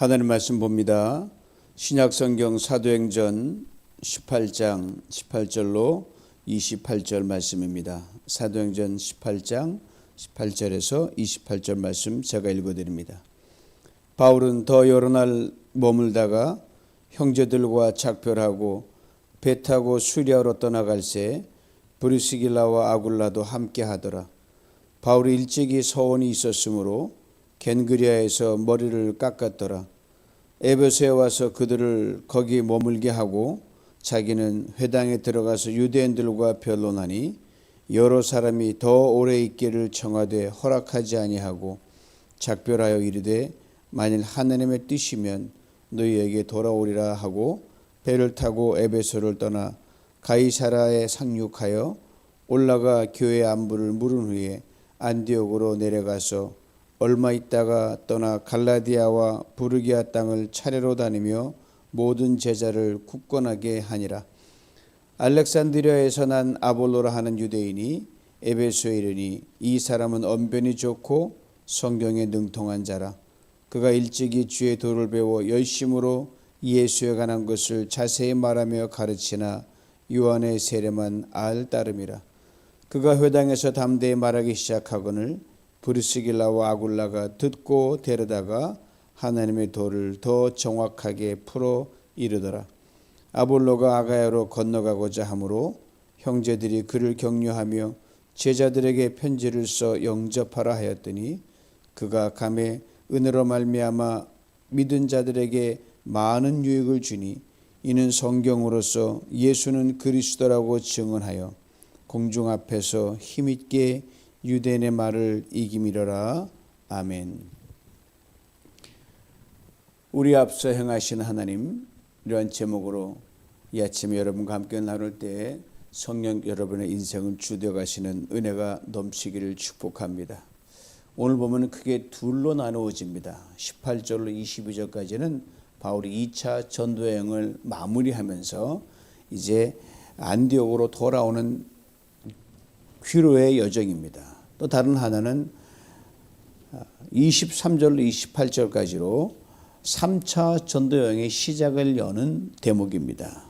하나님 말씀 봅니다. 신약성경 사도행전 18장 18절로 28절 말씀입니다. 사도행전 18장 18절에서 28절 말씀 제가 읽어드립니다. 바울은 더 여러 날 머물다가 형제들과 작별하고 배 타고 수리아로 떠나갈새 브리스길라와 아굴라도 함께 하더라. 바울이 일찍이 서원이 있었으므로 겐그리아에서 머리를 깎았더라. 에베소에 와서 그들을 거기 머물게 하고 자기는 회당에 들어가서 유대인들과 변론하니 여러 사람이 더 오래 있기를 청하되 허락하지 아니하고 작별하여 이르되 만일 하나님의 뜻이면 너희에게 돌아오리라 하고 배를 타고 에베소를 떠나 가이사라에 상륙하여 올라가 교회 안부를 물은 후에 안디옥으로 내려가서 얼마 있다가 떠나 갈라디아와 부르기아 땅을 차례로 다니며 모든 제자를 굳건하게 하니라. 알렉산드리아에서 난 아볼로라 하는 유대인이 에베소에 이르니 이 사람은 언변이 좋고 성경에 능통한 자라. 그가 일찍이 주의 도를 배워 열심으로 예수에 관한 것을 자세히 말하며 가르치나 요한의 세례만 알 따름이라. 그가 회당에서 담대히 말하기 시작하거늘 브리스길라와 아굴라가 듣고 데려다가 하나님의 도를 더 정확하게 풀어 이르더라. 아볼로가 아가야로 건너가고자 하므로 형제들이 그를 격려하며 제자들에게 편지를 써 영접하라 하였더니 그가 감에 은혜로 말미암아 믿은 자들에게 많은 유익을 주니 이는 성경으로서 예수는 그리스도라고 증언하여 공중 앞에서 힘있게 유대인의 말을 이기미러라. 아멘. 우리 앞서 행하신 하나님, 이러한 제목으로 이 아침에 여러분과 함께 나눌 때 성령 여러분의 인생을 주되어 가시는 은혜가 넘치기를 축복합니다. 오늘 보면 크게 둘로 나누어집니다. 18절로 22절까지는 바울이 2차 전도여행을 마무리하면서 이제 안디옥으로 돌아오는 귀로의 여정입니다. 또 다른 하나는 23절로 28절까지로 3차 전도여행의 시작을 여는 대목입니다.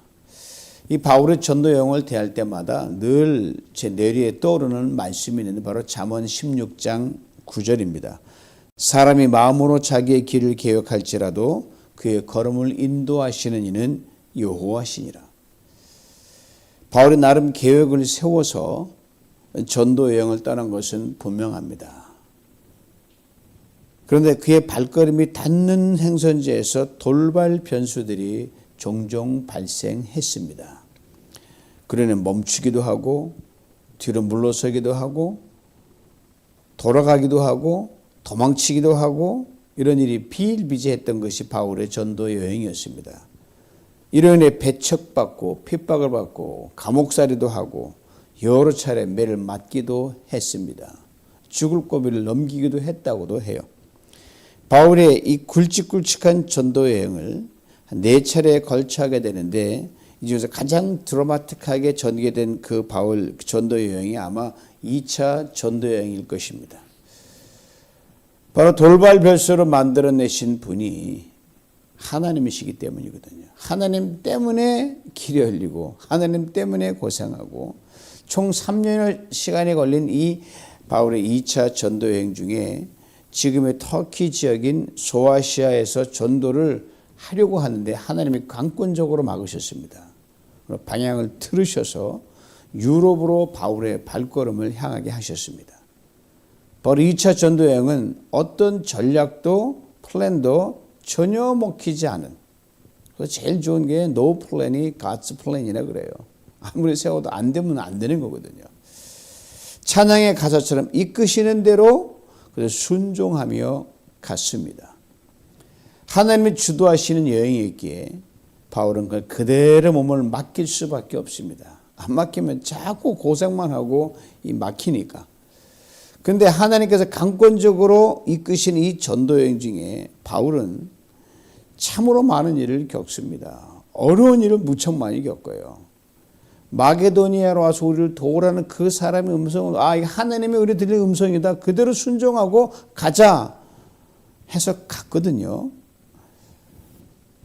이 바울의 전도여행을 대할 때마다 늘 제 뇌리에 떠오르는 말씀이 있는데 바로 잠언 16장 9절입니다. 사람이 마음으로 자기의 길을 계획할지라도 그의 걸음을 인도하시는 이는 여호와시니라. 바울이 나름 계획을 세워서 전도 여행을 떠난 것은 분명합니다. 그런데 그의 발걸음이 닿는 행선지에서 돌발 변수들이 종종 발생했습니다. 그러니 멈추기도 하고 뒤로 물러서기도 하고 돌아가기도 하고 도망치기도 하고 이런 일이 비일비재했던 것이 바울의 전도 여행이었습니다. 이로 인해 배척받고 핍박을 받고 감옥살이도 하고 여러 차례 매를 맞기도 했습니다. 죽을 고비를 넘기기도 했다고도 해요. 바울의 이 굵직굵직한 전도 여행을 4차례에 걸쳐 하게 되는데 이 중에서 가장 드라마틱하게 전개된 그 바울 전도 여행이 아마 2차 전도 여행일 것입니다. 바로 돌발 별소로 만들어내신 분이 하나님이시기 때문이거든요. 하나님 때문에 길이 흘리고 하나님 때문에 고생하고 총 3년의 시간이 걸린 이 바울의 2차 전도여행 중에 지금의 터키 지역인 소아시아에서 전도를 하려고 하는데 하나님이 강권적으로 막으셨습니다. 방향을 틀으셔서 유럽으로 바울의 발걸음을 향하게 하셨습니다. 바로 2차 전도여행은 어떤 전략도 플랜도 전혀 먹히지 않은, 제일 좋은 게 no plan이 God's plan이라 그래요. 아무리 세워도 안 되면 안 되는 거거든요. 찬양의 가사처럼 이끄시는 대로 순종하며 갔습니다. 하나님이 주도하시는 여행이었기에 바울은 그대로 몸을 맡길 수밖에 없습니다. 안 맡기면 자꾸 고생만 하고 막히니까. 그런데 하나님께서 강권적으로 이끄신 이 전도여행 중에 바울은 참으로 많은 일을 겪습니다. 어려운 일을 무척 많이 겪어요. 마게도니아로 와서 우리를 도우라는 그 사람의 음성을 이게 하나님의 우리 들리는 음성이다. 그대로 순종하고 가자 해서 갔거든요.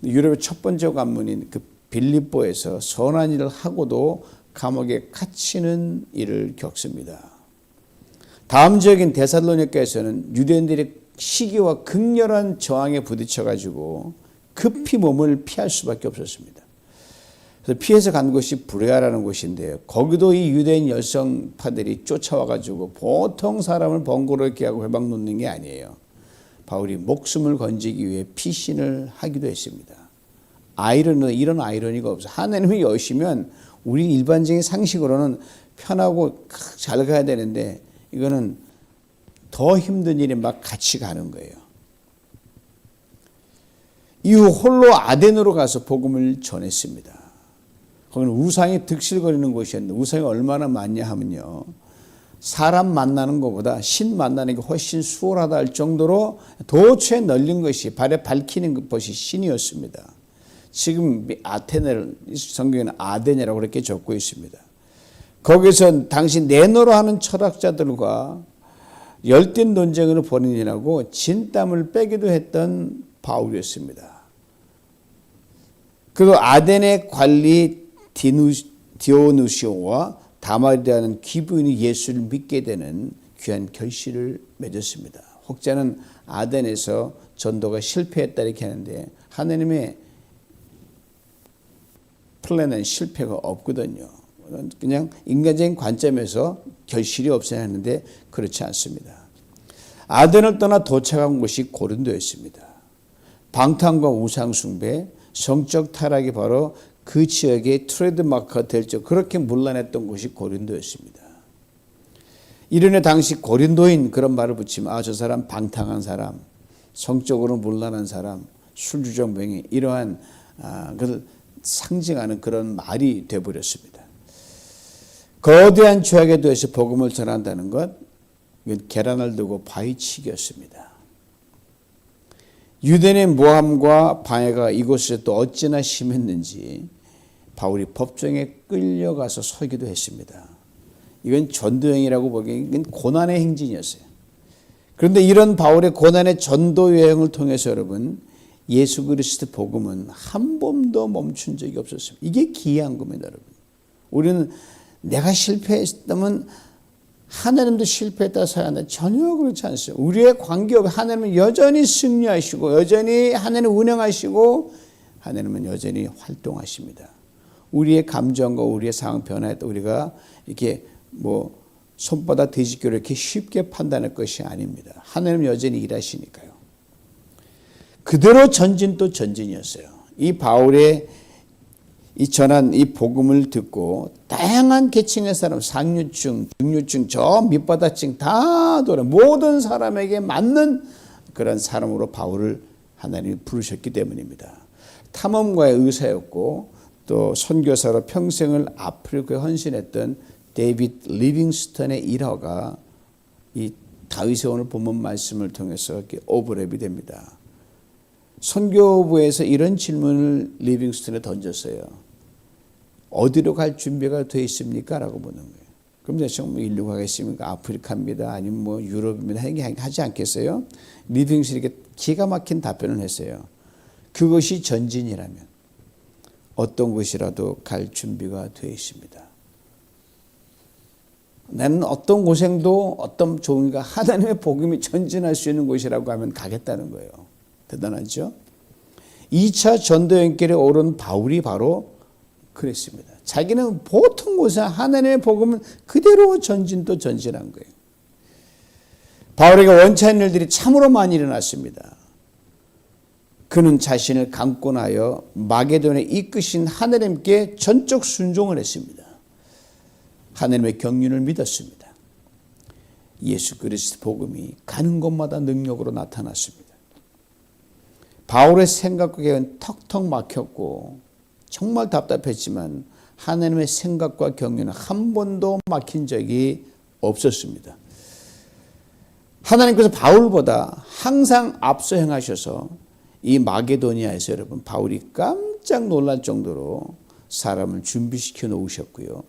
유럽의 첫 번째 관문인 그 빌립보에서 선한 일을 하고도 감옥에 갇히는 일을 겪습니다. 다음 지역인 데살로니가에서는 유대인들의 시기와 극렬한 저항에 부딪혀가지고 급히 몸을 피할 수밖에 없었습니다. 그래서 피해서 간 곳이 브레아라는 곳인데요. 거기도 이 유대인 열성파들이 쫓아와가지고 보통 사람을 번거롭게 하고 회방 놓는 게 아니에요. 바울이 목숨을 건지기 위해 피신을 하기도 했습니다. 이런 아이러니가 없어. 하나님이 여시면 우리 일반적인 상식으로는 편하고 잘 가야 되는데 이거는 더 힘든 일이 막 같이 가는 거예요. 이후 홀로 아덴으로 가서 복음을 전했습니다. 거기는 우상이 득실거리는 곳이었는데 우상이 얼마나 많냐 하면요. 사람 만나는 것보다 신 만나는 게 훨씬 수월하다 할 정도로 도처에 널린 것이 발에 밝히는 것이 신이었습니다. 지금 아테네를 성경에는 아덴이라고 그렇게 적고 있습니다. 거기서 당시 내노로 하는 철학자들과 열띤 논쟁을 벌이느라고 진땀을 빼기도 했던 바울이었습니다. 그리고 아덴의 관리 디오누시오와 다마리라는 귀부인이 예수를 믿게 되는 귀한 결실을 맺었습니다. 혹자는 아덴에서 전도가 실패했다 이렇게 하는데 하나님의 플랜은 실패가 없거든요. 그냥 인간적인 관점에서 결실이 없어야 하는데 그렇지 않습니다. 아덴을 떠나 도착한 곳이 고린도였습니다. 방탕과 우상숭배, 성적 타락이 바로 그 지역의 트레이드마크가 될 적 그렇게 문란했던 곳이 고린도였습니다. 이른에 당시 고린도인 그런 말을 붙이면 저 사람 방탕한 사람, 성적으로 문란한 사람, 술주정뱅이 이러한 그걸 상징하는 그런 말이 되어버렸습니다. 거대한 죄악에 대해서 복음을 전한다는 것, 계란을 두고 바위치기였습니다. 유대인의 모함과 방해가 이곳에 또 어찌나 심했는지 바울이 법정에 끌려가서 서기도 했습니다. 이건 전도여행이라고 보기엔 이건 고난의 행진이었어요. 그런데 이런 바울의 고난의 전도 여행을 통해서 여러분 예수 그리스도 복음은 한 번도 멈춘 적이 없었습니다. 이게 기이한 겁니다, 여러분. 우리는 내가 실패했다면 하나님도 실패했다 서야 전혀 그렇지 않습니다. 우리의 관계없이 하나님은 여전히 승리하시고 여전히 하나님은 운행하시고 하나님은 여전히 활동하십니다. 우리의 감정과 우리의 상황 변화에 또 우리가 이렇게 손바닥 뒤집기로 이렇게 쉽게 판단할 것이 아닙니다. 하나님은 여전히 일하시니까요. 그대로 전진 또 전진이었어요. 이 바울의 이 전한 이 복음을 듣고 다양한 계층의 사람, 상류층, 중류층, 저 밑바닥층 다 돌아 모든 사람에게 맞는 그런 사람으로 바울을 하나님이 부르셨기 때문입니다. 탐험가의 의사였고 또 선교사로 평생을 아프리카에 헌신했던 데이빗 리빙스턴의 일화가 이 다윗의 오늘 본문 말씀을 통해서 이렇게 오버랩이 됩니다. 선교부에서 이런 질문을 리빙스턴에 던졌어요. 어디로 갈 준비가 되어 있습니까? 라고 묻는 거예요. 그럼 대체 인류 가겠습니까? 아프리카입니다. 아니면 유럽입니다. 하지 않겠어요? 리빙스턴이 이렇게 기가 막힌 답변을 했어요. 그것이 전진이라면 어떤 곳이라도 갈 준비가 되어 있습니다. 나는 어떤 고생도 어떤 종이가 하나님의 복음이 전진할 수 있는 곳이라고 하면 가겠다는 거예요. 대단하죠? 2차 전도연길에 오른 바울이 바로 그랬습니다. 자기는 보통 곳에 하나님의 복음은 그대로 전진 또 전진한 거예요. 바울에게 원치 않는 일들이 참으로 많이 일어났습니다. 그는 자신을 강권하여 마게도에 이끄신 하나님께 전적 순종을 했습니다. 하나님의 경륜을 믿었습니다. 예수 그리스도 복음이 가는 곳마다 능력으로 나타났습니다. 바울의 생각과 계획은 턱턱 막혔고 정말 답답했지만 하나님의 생각과 경륜은 한 번도 막힌 적이 없었습니다. 하나님께서 바울보다 항상 앞서 행하셔서 이 마게도니아에서 여러분 바울이 깜짝 놀랄 정도로 사람을 준비시켜 놓으셨고요.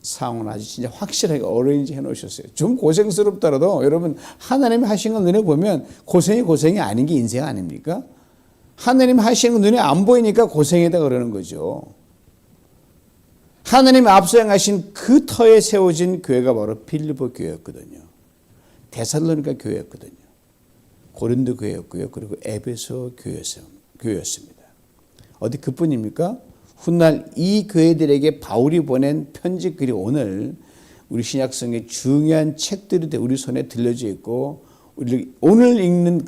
상황은 아주 진짜 확실하게 어레인지 해 놓으셨어요. 좀 고생스럽더라도 여러분 하나님이 하신 걸 눈에 보면 고생이 아닌 게 인생 아닙니까? 하나님 하시는 거 눈에 안 보이니까 고생이다 그러는 거죠. 하나님이 앞서 행하신 그 터에 세워진 교회가 바로 빌립보 교회였거든요. 데살로니가 교회였거든요. 고린도 교회였고요. 그리고 에베소 교회였습니다. 어디 그뿐입니까? 훗날 이 교회들에게 바울이 보낸 편지글이 오늘 우리 신약성의 중요한 책들이 우리 손에 들려져 있고 우리 오늘 읽는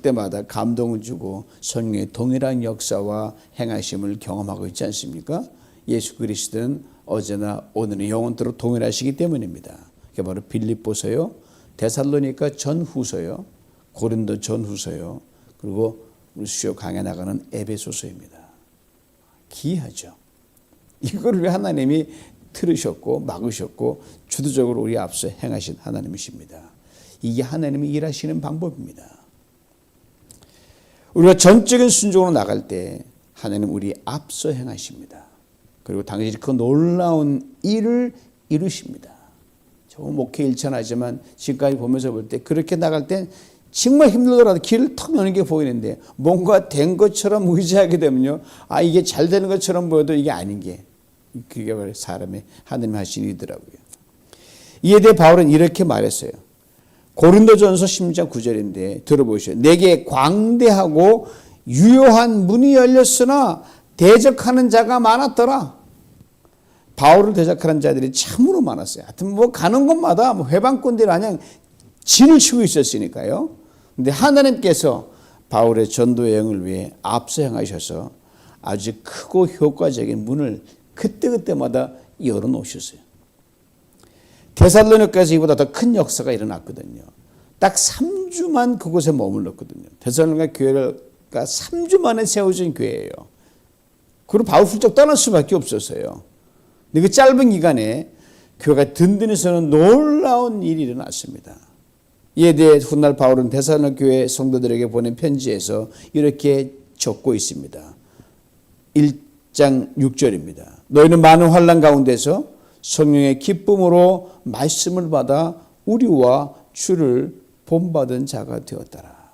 때마다 감동을 주고 성령의 동일한 역사와 행하심을 경험하고 있지 않습니까? 예수 그리스도는 어제나 오늘은 영원토록 동일하시기 때문입니다. 그게 바로 빌립보서요, 데살로니가 전후서요, 고린도 전후서요, 그리고 우리 수요 강해 나가는 에베소서입니다. 기이하죠. 이걸 왜 하나님이 틀으셨고 막으셨고 주도적으로 우리 앞서 행하신 하나님이십니다. 이게 하나님이 일하시는 방법입니다. 우리가 전적인 순종으로 나갈 때 하나님 우리 앞서 행하십니다. 그리고 당신이 그 놀라운 일을 이루십니다. 저 목회 일천하지만 지금까지 보면서 볼 때 그렇게 나갈 때 정말 힘들더라도 길을 턱 여는 게 보이는데 뭔가 된 것처럼 의지하게 되면요, 이게 잘 되는 것처럼 보여도 이게 아닌 게, 그게 바로 사람의 하나님 하신 일이더라고요. 이에 대해 바울은 이렇게 말했어요. 고린도전서 16장 9절인데 들어보시죠. 내게 광대하고 유효한 문이 열렸으나 대적하는 자가 많았더라. 바울을 대적하는 자들이 참으로 많았어요. 하여튼 가는 곳마다 회방꾼들이 그냥 진을 치고 있었으니까요. 근데 하나님께서 바울의 전도 여행을 위해 앞서 행하셔서 아주 크고 효과적인 문을 그때그때마다 열어놓으셨어요. 데살로니가에서 이보다 더 큰 역사가 일어났거든요. 딱 3주만 그곳에 머물렀거든요. 데살로니가 교회가 3주 만에 세워진 교회예요. 그리고 바울 훌쩍 떠날 수밖에 없었어요. 근데 그 짧은 기간에 교회가 든든해서는 놀라운 일이 일어났습니다. 이에 대해 훗날 바울은 데살로니가 교회 성도들에게 보낸 편지에서 이렇게 적고 있습니다. 1장 6절입니다. 너희는 많은 환난 가운데서 성령의 기쁨으로 말씀을 받아 우리와 주를 본받은 자가 되었더라.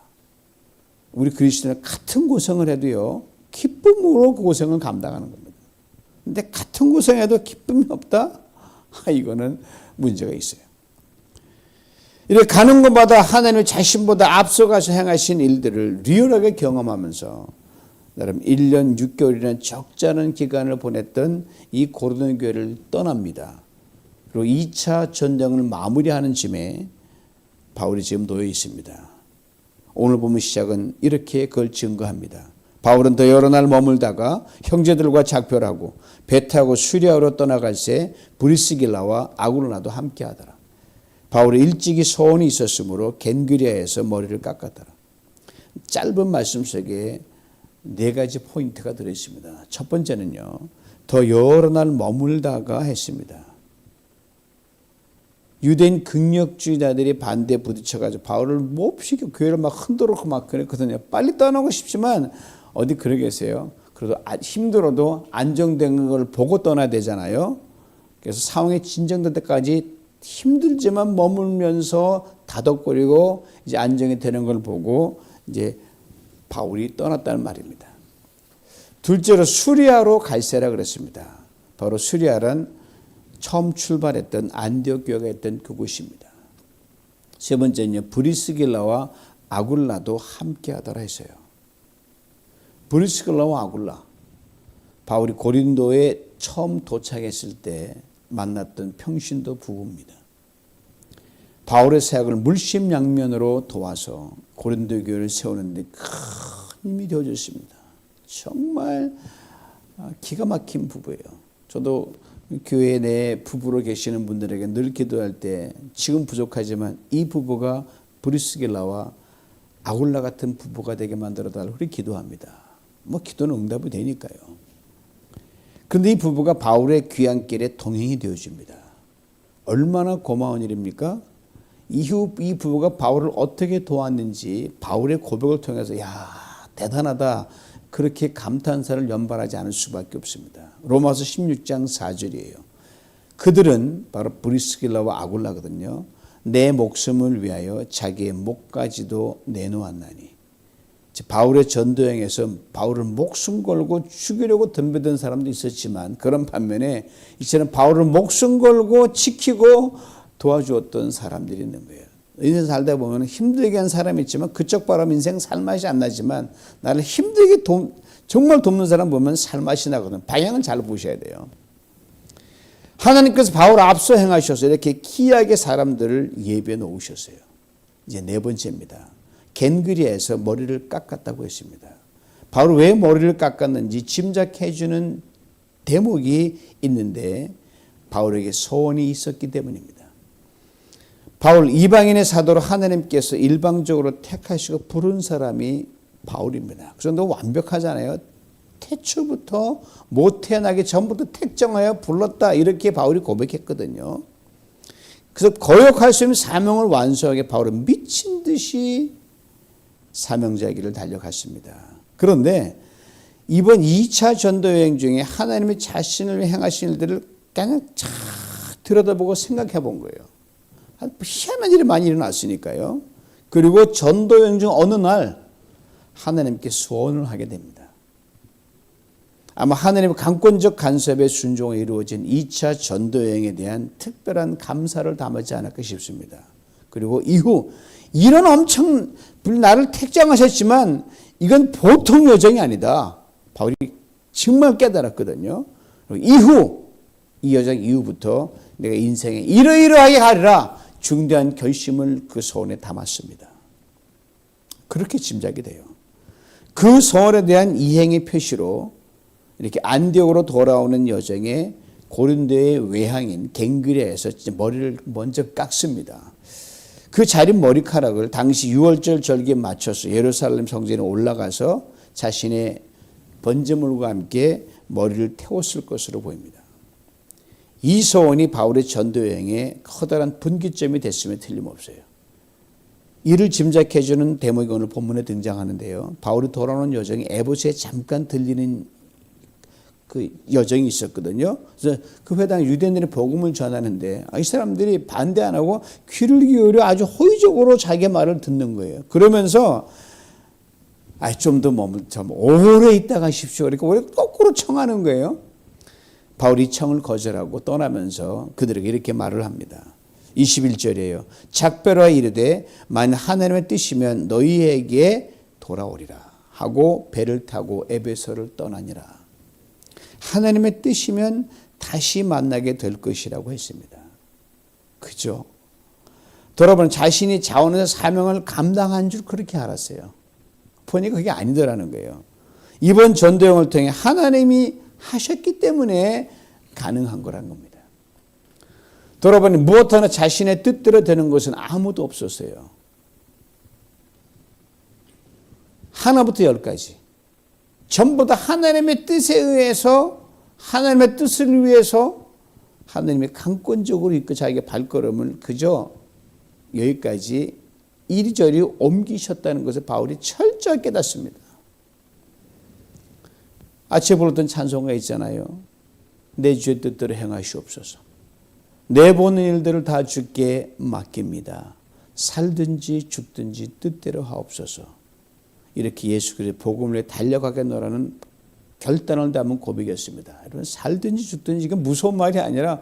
우리 그리스도는 같은 고생을 해도요, 기쁨으로 그 고생을 감당하는 겁니다. 근데 같은 고생해도 기쁨이 없다? 이거는 문제가 있어요. 이렇게 가는 곳마다 하나님의 자신보다 앞서가서 행하신 일들을 리얼하게 경험하면서 나름 1년 6개월이라는 적지 않은 기간을 보냈던 이 고린도 교회를 떠납니다. 그리고 2차 전쟁을 마무리하는 쯤에 바울이 지금 놓여 있습니다. 오늘 보면 시작은 이렇게 그걸 증거합니다. 바울은 더 여러 날 머물다가 형제들과 작별하고 배 타고 수리아로 떠나갈 새 브리스길라와 아굴라도 함께 하더라. 바울이 일찍이 소원이 있었으므로 겐그리아에서 머리를 깎았더라. 짧은 말씀 속에 4가지 포인트가 들어있습니다. 첫 번째는요, 더 여러 날 머물다가 했습니다. 유대인 극력주의자들이 반대에 부딪혀가지고 바울을 몹시 교회를 막 흔들고 막 그랬거든요. 빨리 떠나고 싶지만 어디 그러겠어요. 그래도 힘들어도 안정된 걸 보고 떠나야 되잖아요. 그래서 상황이 진정될 때까지 힘들지만 머물면서 다독거리고 이제 안정이 되는 걸 보고 이제 바울이 떠났다는 말입니다. 둘째로 수리아로 갈세라 그랬습니다. 바로 수리아란 처음 출발했던 안디옥 교회가 있던 그곳입니다. 세 번째는요, 브리스길라와 아굴라도 함께 하더라 했어요. 브리스길라와 아굴라, 바울이 고린도에 처음 도착했을 때 만났던 평신도 부부입니다. 바울의 사역을 물심양면으로 도와서 고린도 교회를 세우는데 큰 힘이 되어줬습니다. 정말 기가 막힌 부부예요. 저도 교회 내 부부로 계시는 분들에게 늘 기도할 때 지금 부족하지만 이 부부가 브리스길라와 아굴라 같은 부부가 되게 만들어달라고 우리 기도합니다. 기도는 응답이 되니까요. 그런데 이 부부가 바울의 귀향길에 동행이 되어줍니다. 얼마나 고마운 일입니까? 이후 이 부부가 바울을 어떻게 도왔는지 바울의 고백을 통해서 대단하다, 그렇게 감탄사를 연발하지 않을 수밖에 없습니다. 로마서 16장 4절이에요. 그들은 바로 브리스길라와 아굴라거든요. 내 목숨을 위하여 자기의 목까지도 내놓았나니 바울의 전도여행에서 바울을 목숨 걸고 죽이려고 덤벼든 사람도 있었지만, 그런 반면에 이제는 바울을 목숨 걸고 지키고 도와주었던 사람들이 있는 거예요. 인생 살다 보면 힘들게 한 사람이 있지만 그쪽 바람 인생 살맛이 안 나지만, 나를 힘들게 정말 돕는 사람 보면 살맛이 나거든. 방향을 잘 보셔야 돼요. 하나님께서 바울 앞서 행하셔서 이렇게 기이하게 사람들을 예비해 놓으셨어요. 이제 네 번째입니다. 겐그리에서 머리를 깎았다고 했습니다. 바로 왜 머리를 깎았는지 짐작해 주는 대목이 있는데, 바울에게 소원이 있었기 때문입니다. 바울, 이방인의 사도로 하나님께서 일방적으로 택하시고 부른 사람이 바울입니다. 그래서 너 완벽하잖아요. 태초부터 못 태어나기 전부터 택정하여 불렀다, 이렇게 바울이 고백했거든요. 그래서 거역할 수 있는 사명을 완수하게 바울은 미친 듯이 사명자의 길을 달려갔습니다. 그런데 이번 2차 전도여행 중에 하나님이 자신을 행하신 일들을 그냥 쫙 들여다보고 생각해 본 거예요. 희한한 일이 많이 일어났으니까요. 그리고 전도여행 중 어느 날 하나님께 소원을 하게 됩니다. 아마 하나님의 강권적 간섭에 순종해 이루어진 2차 전도여행에 대한 특별한 감사를 담았지 않을까 싶습니다. 그리고 이후 이런 엄청 나를 택정하셨지만 이건 보통 여정이 아니다, 바울이 정말 깨달았거든요. 이후 이 여정 이후부터 내가 인생에 이러이러하게 하리라 중대한 결심을 그 소원에 담았습니다. 그렇게 짐작이 돼요. 그 소원에 대한 이행의 표시로 이렇게 안디옥으로 돌아오는 여정에 고린도의 외항인 갱그레에서 머리를 먼저 깎습니다. 그 자린 머리카락을 당시 6월절 절기에 맞춰서 예루살렘 성전에 올라가서 자신의 번제물과 함께 머리를 태웠을 것으로 보입니다. 이 소원이 바울의 전도여행의 커다란 분기점이 됐음에 틀림없어요. 이를 짐작해주는 대목이 오늘 본문에 등장하는데요. 바울이 돌아오는 여정이 에베소에 잠깐 들리는 그 여정이 있었거든요. 그래서 그 회당 유대인들이 복음을 전하는데 이 사람들이 반대 안 하고 귀를 기울여 아주 호의적으로 자기 말을 듣는 거예요. 그러면서 좀 더 좀 오래 있다 가십시오. 그러니까 오래 거꾸로 청하는 거예요. 바울이 청을 거절하고 떠나면서 그들에게 이렇게 말을 합니다. 21절이에요. 작별하여 이르되 만일 하나님의 뜻이면 너희에게 돌아오리라 하고 배를 타고 에베소를 떠나니라. 하나님의 뜻이면 다시 만나게 될 것이라고 했습니다. 그죠? 돌아보면 자신이 자원에서 사명을 감당한 줄 그렇게 알았어요. 보니까 그게 아니더라는 거예요. 이번 전도여행을 통해 하나님이 하셨기 때문에 가능한 거란 겁니다. 돌아보니 무엇 하나 자신의 뜻대로 되는 것은 아무도 없었어요. 하나부터 열까지 전부 다 하나님의 뜻에 의해서, 하나님의 뜻을 위해서 하나님의 강권적으로 이끌어 자기의 발걸음을 그저 여기까지 이리저리 옮기셨다는 것을 바울이 철저히 깨닫습니다. 아침에 불렀던 찬송가 있잖아요. 내 주의 뜻대로 행하시옵소서. 내 보는 일들을 다 주께 맡깁니다. 살든지 죽든지 뜻대로 하옵소서. 이렇게 예수 그리스도의 복음을 달려가게 하라는 결단을 담은 고백이었습니다. 여러분, 살든지 죽든지 이건 무서운 말이 아니라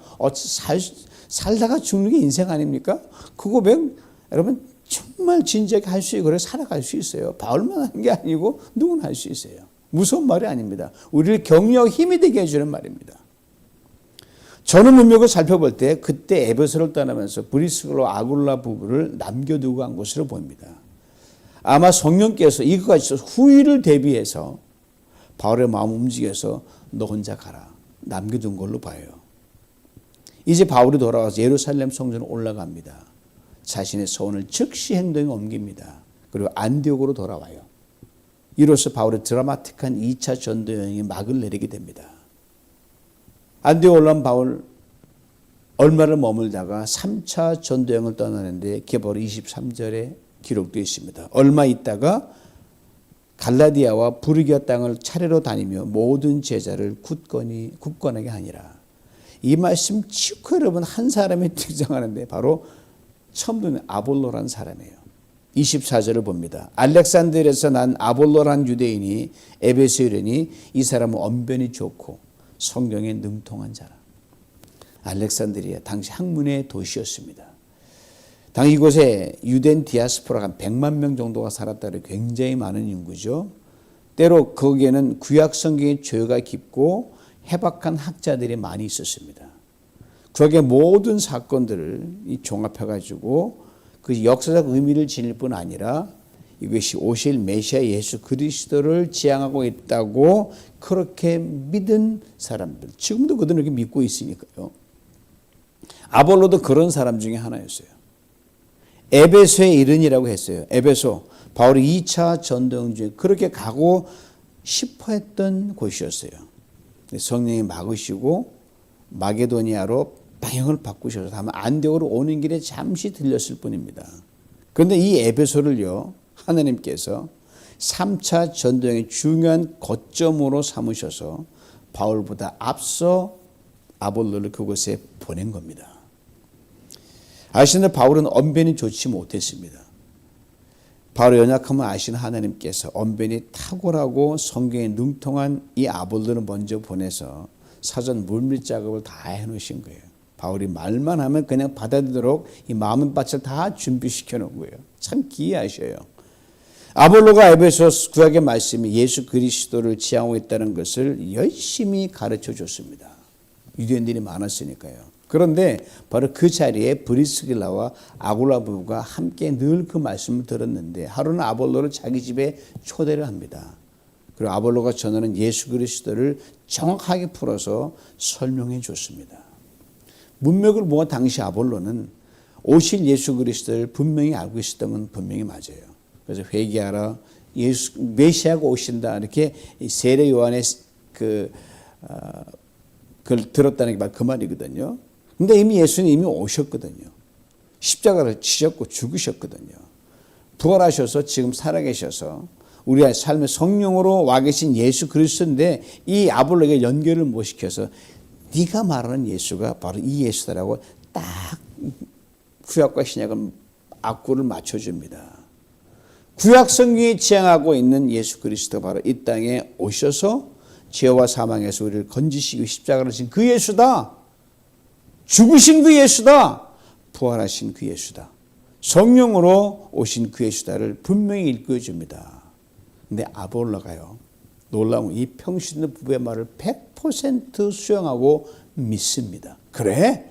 살다가 죽는 게 인생 아닙니까? 그 고백 여러분 정말 진지하게 할 수 있고 그래 살아갈 수 있어요. 바울만 하는 게 아니고 누구나 할 수 있어요. 무서운 말이 아닙니다. 우리를 격려하고 힘이 되게 해주는 말입니다. 저는 문맥을 살펴볼 때 그때 에베소를 떠나면서 브리스글라 아굴라 부부를 남겨두고 간 것으로 보입니다. 아마 성령께서 이것과 후일을 대비해서 바울의 마음을 움직여서 너 혼자 가라 남겨둔 걸로 봐요. 이제 바울이 돌아와서 예루살렘 성전으로 올라갑니다. 자신의 소원을 즉시 행동에 옮깁니다. 그리고 안디옥으로 돌아와요. 이로써 바울의 드라마틱한 2차 전도여행이 막을 내리게 됩니다. 안디옥 올라온 바울 얼마를 머물다가 3차 전도여행을 떠나는데 계보로 23절에 기록되어 있습니다. 얼마 있다가 갈라디아와 부르기아 땅을 차례로 다니며 모든 제자를 굳건하게 하니라. 이 말씀 치고 여러분 한 사람이 등장하는데 바로 처음 듣는 아볼로라는 사람이에요. 24절을 봅니다. 알렉산드리아에서 난 아볼로란 유대인이 에베소에 이르니 이 사람은 언변이 좋고 성경에 능통한 자라. 알렉산드리아 당시 학문의 도시였습니다. 당시 이곳에 유대인 디아스포라가 한 100만 명 정도가 살았다는 굉장히 많은 인구죠. 때로 거기에는 구약 성경의 조예가 깊고 해박한 학자들이 많이 있었습니다. 구약의 모든 사건들을 종합해가지고 그 역사적 의미를 지닐 뿐 아니라 이것이 오실 메시아 예수 그리스도를 지향하고 있다고 그렇게 믿은 사람들, 지금도 그들은 이렇게 믿고 있으니까요. 아볼로도 그런 사람 중에 하나였어요. 에베소에 이르니라고 했어요. 에베소, 바울이 2차 전도행 중에 그렇게 가고 싶어 했던 곳이었어요. 성령이 막으시고 마게도니아로 방향을 바꾸셔서 다만 안디옥으로 오는 길에 잠시 들렸을 뿐입니다. 그런데 이 에베소를요, 하나님께서 3차 전도행의 중요한 거점으로 삼으셔서 바울보다 앞서 아볼로를 그곳에 보낸 겁니다. 아시는 바울은 언변이 좋지 못했습니다. 바울의 연약함을 아시는 하나님께서 언변이 탁월하고 성경에 능통한 이 아볼로를 먼저 보내서 사전 물밑 작업을 다 해놓으신 거예요. 바울이 말만 하면 그냥 받아들이도록 이 마음의 밭을 다 준비시켜 놓은 거예요. 참 기이하셔요. 아볼로가 에베소 구약의 말씀이 예수 그리스도를 지향하고 있다는 것을 열심히 가르쳐 줬습니다. 유대인들이 많았으니까요. 그런데 바로 그 자리에 브리스길라와 아굴라 부부가 함께 늘 그 말씀을 들었는데 하루는 아볼로를 자기 집에 초대를 합니다. 그리고 아볼로가 전하는 예수 그리스도를 정확하게 풀어서 설명해 줬습니다. 문맥을 보아 당시 아볼로는 오실 예수 그리스도를 분명히 알고 있었던 건 분명히 맞아요. 그래서 회개하라, 예수 메시아가 오신다 이렇게 세례 요한의 그걸 들었다는 게 그 말이거든요. 근데 이미 예수는 이미 오셨거든요. 십자가를 지셨고 죽으셨거든요. 부활하셔서 지금 살아계셔서 우리의 삶의 성령으로 와 계신 예수 그리스도인데 이 아볼로에게 연결을 못 시켜서 네가 말하는 예수가 바로 이 예수다라고 딱 구약과 신약을 악구를 맞춰줍니다. 구약 성경이 지향하고 있는 예수 그리스도가 바로 이 땅에 오셔서 죄와 사망에서 우리를 건지시고 십자가를 지신 그 예수다. 죽으신 그 예수다. 부활하신 그 예수다. 성령으로 오신 그 예수다를 분명히 일깨워줍니다. 근데 아볼로가요, 놀라운 이 평신도 부부의 말을 100% 수용하고 믿습니다. 그래?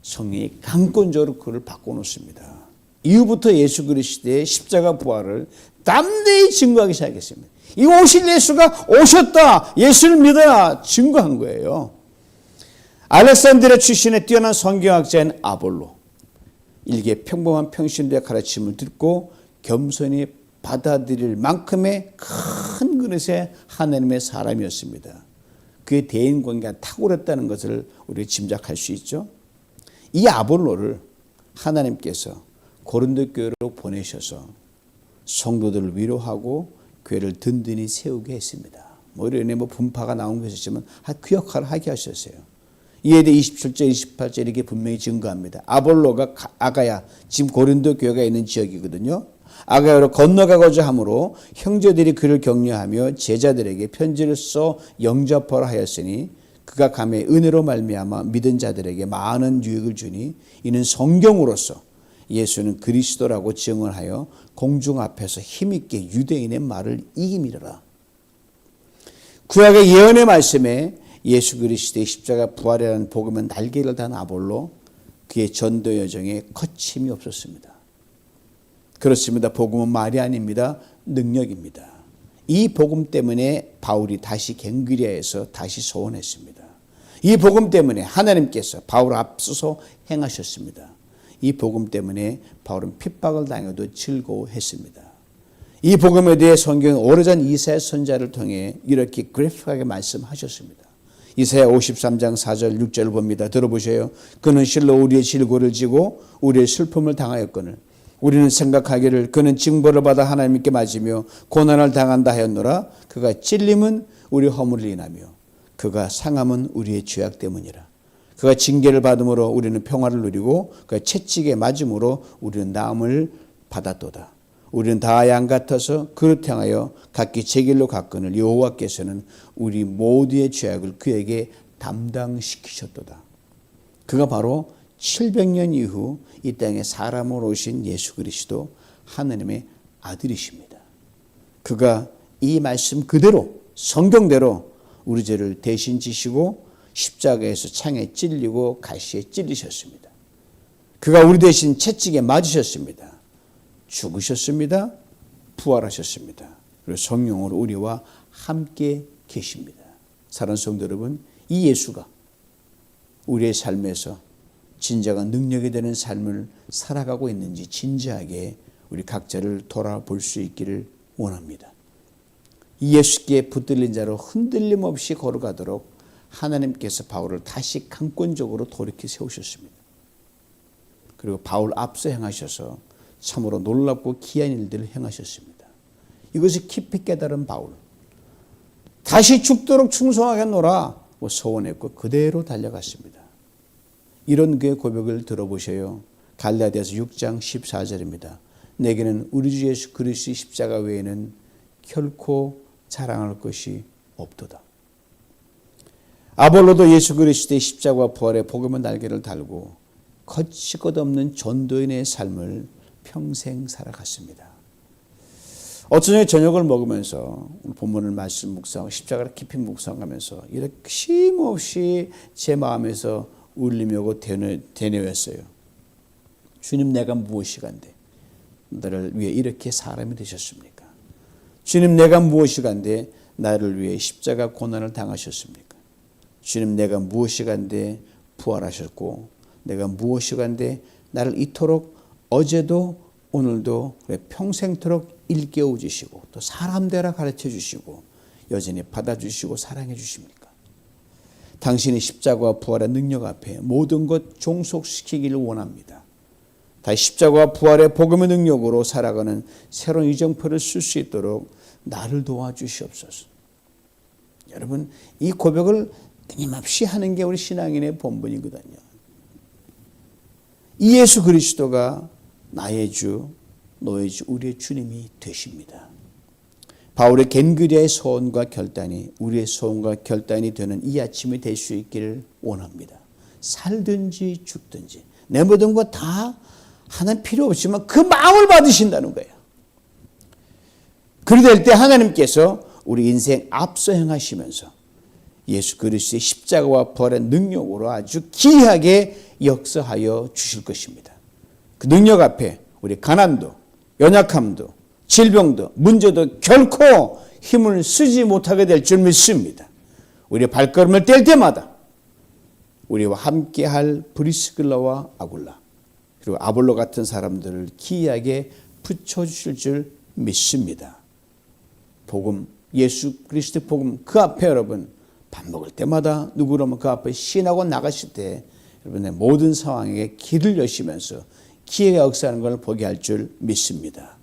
성령이 강권적으로 그를 바꿔놓습니다. 이후부터 예수 그리스도의 십자가 부활을 담대히 증거하기 시작했습니다. 이 오실 예수가 오셨다. 예수를 믿어야 증거한 거예요. 알렉산드리아 출신의 뛰어난 성경학자인 아볼로, 일개 평범한 평신도의 가르침을 듣고 겸손히 받아들일 만큼의 큰 그릇의 하나님의 사람이었습니다. 그의 대인관계가 탁월했다는 것을 우리가 짐작할 수 있죠. 이 아볼로를 하나님께서 고린도 교회로 보내셔서 성도들을 위로하고 교회를 든든히 세우게 했습니다. 이런 분파가 나온 것이지만 그 역할을 하게 하셨어요. 이에 대해 27절, 28절 이렇게 분명히 증거합니다. 아볼로가 아가야, 지금 고린도 교회가 있는 지역이거든요. 아가야로 건너가고자 하므로 형제들이 그를 격려하며 제자들에게 편지를 써 영접하라 하였으니 그가 감에 은혜로 말미암아 믿은 자들에게 많은 유익을 주니 이는 성경으로서 예수는 그리스도라고 증언하여 공중 앞에서 힘있게 유대인의 말을 이기미르라. 구약의 예언의 말씀에 예수 그리스도의 십자가 부활이라는 복음은 날개를 단 아볼로, 그의 전도 여정에 거침이 없었습니다. 그렇습니다. 복음은 말이 아닙니다. 능력입니다. 이 복음 때문에 바울이 다시 갱그리아에서 다시 소원했습니다. 이 복음 때문에 하나님께서 바울을 앞서서 행하셨습니다. 이 복음 때문에 바울은 핍박을 당해도 즐거워했습니다. 이 복음에 대해 성경은 오래전 이사야 선지자를 통해 이렇게 그래픽하게 말씀하셨습니다. 이사야 53장 4절 6절을 봅니다. 들어보세요. 그는 실로 우리의 질고를 지고 우리의 슬픔을 당하였거늘 우리는 생각하기를 그는 징벌을 받아 하나님께 맞으며 고난을 당한다 하였노라. 그가 찔림은 우리 허물을 인하며 그가 상함은 우리의 죄악 때문이라. 그가 징계를 받음으로 우리는 평화를 누리고 그가 채찍에 맞음으로 우리는 나음을 받았도다. 우리는 다 양 같아서 그릇 향하여 각기 제 길로 갔거늘 여호와께서는 우리 모두의 죄악을 그에게 담당시키셨도다. 그가 바로 700년 이후 이 땅에 사람으로 오신 예수 그리스도 하나님의 아들이십니다. 그가 이 말씀 그대로 성경대로 우리 죄를 대신 지시고 십자가에서 창에 찔리고 가시에 찔리셨습니다. 그가 우리 대신 채찍에 맞으셨습니다. 죽으셨습니다. 부활하셨습니다. 그리고 성령으로 우리와 함께 계십니다. 사랑하는 성도 여러분, 이 예수가 우리의 삶에서 진정한 능력이 되는 삶을 살아가고 있는지 진지하게 우리 각자를 돌아볼 수 있기를 원합니다. 이 예수께 붙들린 자로 흔들림 없이 걸어가도록 하나님께서 바울을 다시 강권적으로 돌이켜 세우셨습니다. 그리고 바울 앞서 행하셔서 참으로 놀랍고 귀한 일들을 행하셨습니다. 이것을 깊이 깨달은 바울, 다시 죽도록 충성하겠노라 소원했고 그대로 달려갔습니다. 이런 그의 고백을 들어보셔요. 갈라디아서 6장 14절입니다. 내게는 우리 주 예수 그리스도의 십자가 외에는 결코 자랑할 것이 없도다. 아볼로도 예수 그리스도의 십자가와 부활의 복음의 날개를 달고 거치것 없는 전도인의 삶을 평생 살아갔습니다. 어떤 날 저녁을 먹으면서 본문을 말씀 묵상하고 십자가를 깊이 묵상하면서 이렇게 쉼없이 제 마음에서 울리며 되뇌었어요. 주님, 내가 무엇이간데 나를 위해 이렇게 사람이 되셨습니까? 주님, 내가 무엇이간데 나를 위해 십자가 고난을 당하셨습니까? 주님, 내가 무엇이간데 부활하셨고 내가 무엇이간데 나를 이토록 어제도 오늘도 평생토록 일깨워 주시고 또 사람 되라 가르쳐 주시고 여전히 받아주시고 사랑해 주십니까? 당신의 십자가와 부활의 능력 앞에 모든 것 종속시키기를 원합니다. 다시 십자가와 부활의 복음의 능력으로 살아가는 새로운 이정표를 쓸 수 있도록 나를 도와주시옵소서. 여러분, 이 고백을 끊임없이 하는 게 우리 신앙인의 본분이거든요. 이 예수 그리스도가 나의 주, 너의 주, 우리의 주님이 되십니다. 바울의 겐그리아의 소원과 결단이 우리의 소원과 결단이 되는 이 아침이 될 수 있기를 원합니다. 살든지 죽든지 내 모든 것 다 하나님 필요 없지만 그 마음을 받으신다는 거예요. 그리 될 때 하나님께서 우리 인생 앞서 행하시면서 예수 그리스도의 십자가와 부활의 능력으로 아주 기이하게 역사하여 주실 것입니다. 그 능력 앞에 우리 가난도 연약함도 질병도 문제도 결코 힘을 쓰지 못하게 될 줄 믿습니다. 우리 발걸음을 뗄 때마다 우리와 함께할 브리스길라와 아굴라 그리고 아볼로 같은 사람들을 기이하게 붙여주실 줄 믿습니다. 복음, 예수 그리스도 복음 그 앞에 여러분 밥 먹을 때마다 누구라면 그 앞에 시인하고 나가실 때 여러분의 모든 상황에 길을 여시면서 기회가 역사하는 걸 보게 할 줄 믿습니다.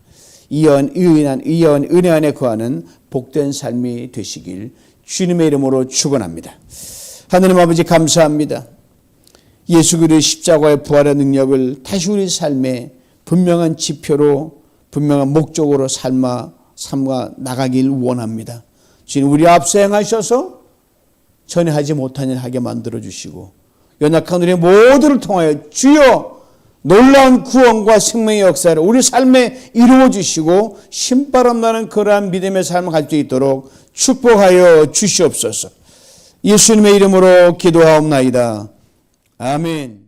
은혜 안에 거하는 복된 삶이 되시길 주님의 이름으로 축원합니다. 하나님 아버지 감사합니다. 예수 그리스도의 십자가의 부활의 능력을 다시 우리 삶에 분명한 지표로 분명한 목적으로 삼아 나가길 원합니다. 주님 우리 앞서 행하셔서 전에 하지 못한 일 하게 만들어 주시고 연약한 우리의 모두를 통하여 주여 놀라운 구원과 생명의 역사를 우리 삶에 이루어 주시고 신바람 나는 그러한 믿음의 삶을 갈 수 있도록 축복하여 주시옵소서. 예수님의 이름으로 기도하옵나이다. 아멘.